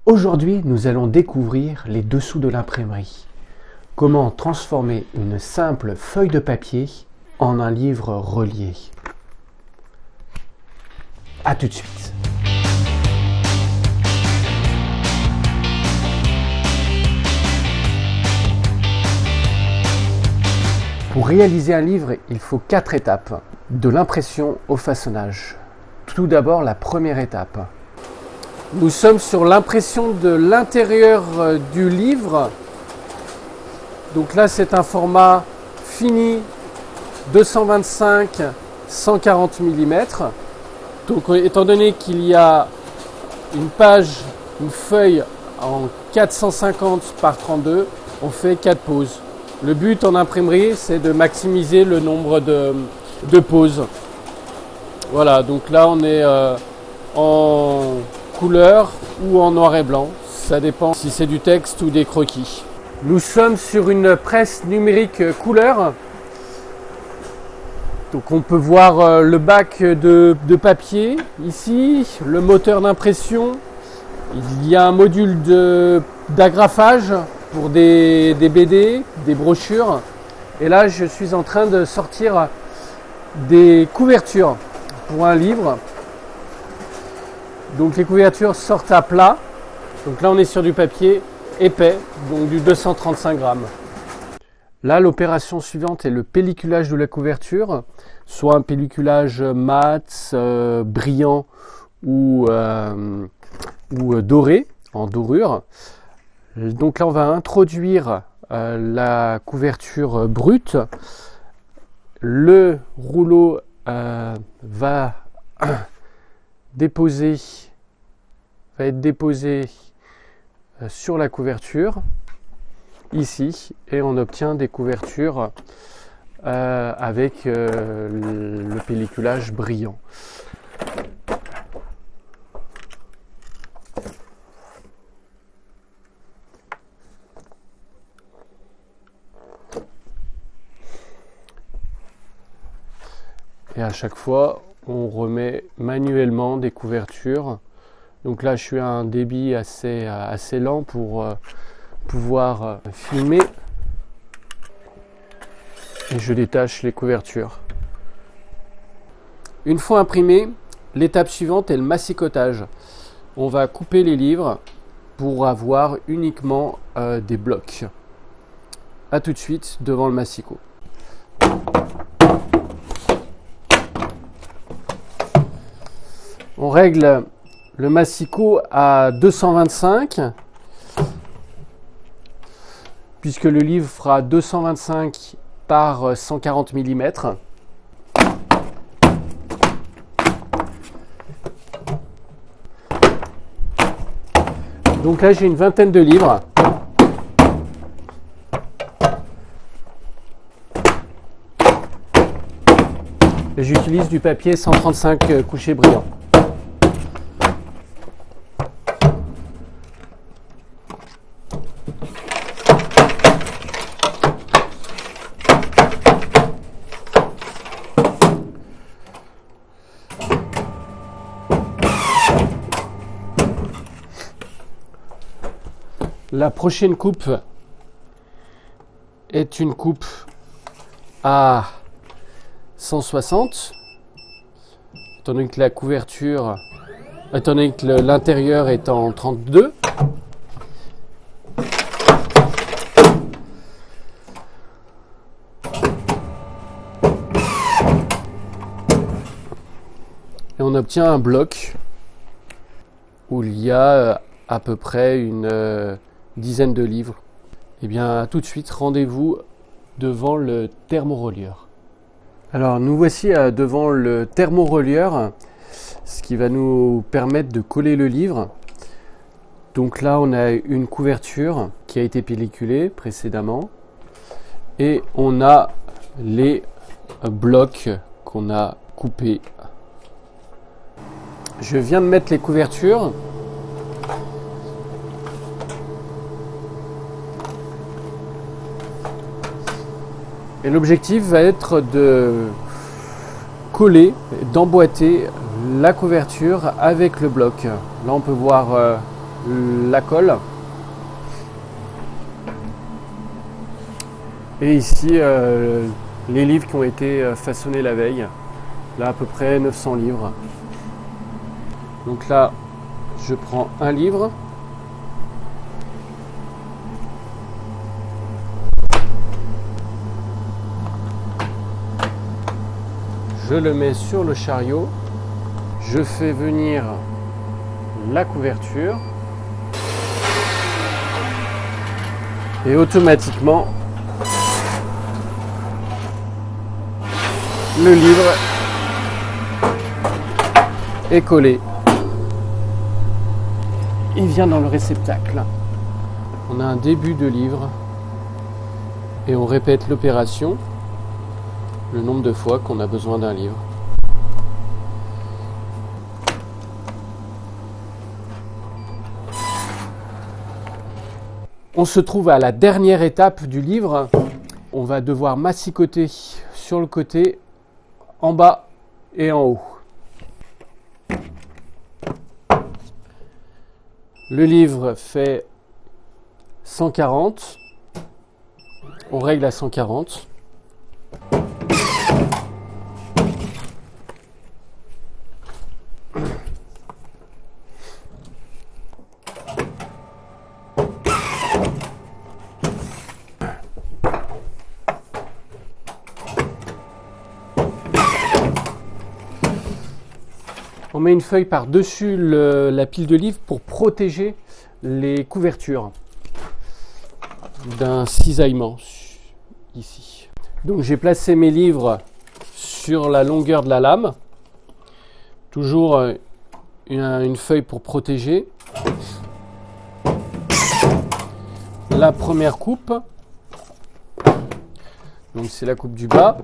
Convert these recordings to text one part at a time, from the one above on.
Aujourd'hui, nous allons découvrir les dessous de l'imprimerie. Comment transformer une simple feuille de papier en un livre relié. A tout de suite. Pour réaliser un livre, il faut 4 étapes, de l'impression au façonnage. Tout d'abord, la première étape. Nous sommes sur l'impression de l'intérieur du livre. Donc là, c'est un format fini 225-140 mm. Donc étant donné qu'il y a une feuille en 450 par 32, on fait 4 poses. Le but en imprimerie, c'est de maximiser le nombre de poses. Voilà, donc là on est en couleur ou en noir et blanc. Ça dépend si c'est du texte ou des croquis. Nous sommes sur une presse numérique couleur. Donc on peut voir le bac de papier ici, le moteur d'impression. Il y a un module d'agrafage pour des BD, des brochures. Et là, je suis en train de sortir des couvertures pour un livre. Donc les couvertures sortent à plat. Donc là, on est sur du papier épais, donc du 235 grammes. Là, l'opération suivante est le pelliculage de la couverture, soit un pelliculage mat, brillant ou doré, en dorure. Donc là, on va introduire la couverture brute. Le rouleau va être déposé sur la couverture, ici, et on obtient des couvertures avec le pelliculage brillant. Et à chaque fois, on remet manuellement des couvertures. Donc là, je suis à un débit assez lent pour pouvoir filmer. Et je détache les couvertures. Une fois imprimé, l'étape suivante est le massicotage. On va couper les livres pour avoir uniquement des blocs. A tout de suite devant le massicot. On règle le massicot à 225, puisque le livre fera 225 par 140 mm. Donc là, j'ai une vingtaine de livres. Et j'utilise du papier 135 couchés brillants. La prochaine coupe est une coupe à 160, étant donné que l'intérieur est en 32. Et on obtient un bloc où il y a à peu près une dizaine de livres. Et bien tout de suite, rendez-vous devant le thermorelieur. Alors nous voici devant le thermorelieur, ce qui va nous permettre de coller le livre. Donc là on a une couverture qui a été pelliculée précédemment et on a les blocs qu'on a coupés. Je viens de mettre les couvertures. Et l'objectif va être de coller, d'emboîter la couverture avec le bloc. Là on peut voir la colle. Et ici, les livres qui ont été façonnés la veille. Là, à peu près 900 livres. Donc là, je prends un livre. Je le mets sur le chariot. Je fais venir la couverture. Et automatiquement, le livre est collé. Il vient dans le réceptacle. On a un début de livre et on répète l'opération le nombre de fois qu'on a besoin d'un livre. On se trouve à la dernière étape du livre. On va devoir massicoter sur le côté, en bas et en haut. Le livre fait 140. On règle à 140. On met une feuille par-dessus la pile de livres pour protéger les couvertures d'un cisaillement ici. Donc j'ai placé mes livres sur la longueur de la lame. Toujours une feuille pour protéger. La première coupe. Donc c'est la coupe du bas.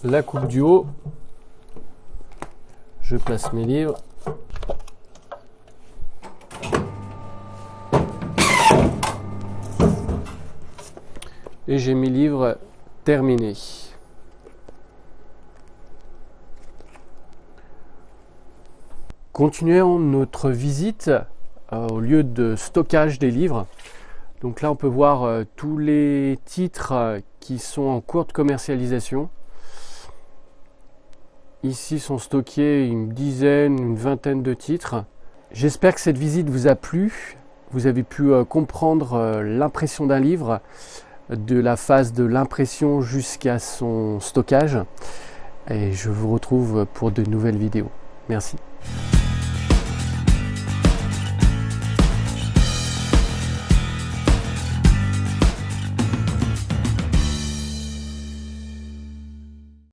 La coupe du haut. Je place mes livres. Et j'ai mes livres terminés. Continuons notre visite au lieu de stockage des livres. Donc là, on peut voir tous les titres qui sont en cours de commercialisation. Ici sont stockés une vingtaine de titres. J'espère que cette visite vous a plu. Vous avez pu comprendre l'impression d'un livre, de la phase de l'impression jusqu'à son stockage. Et je vous retrouve pour de nouvelles vidéos. Merci.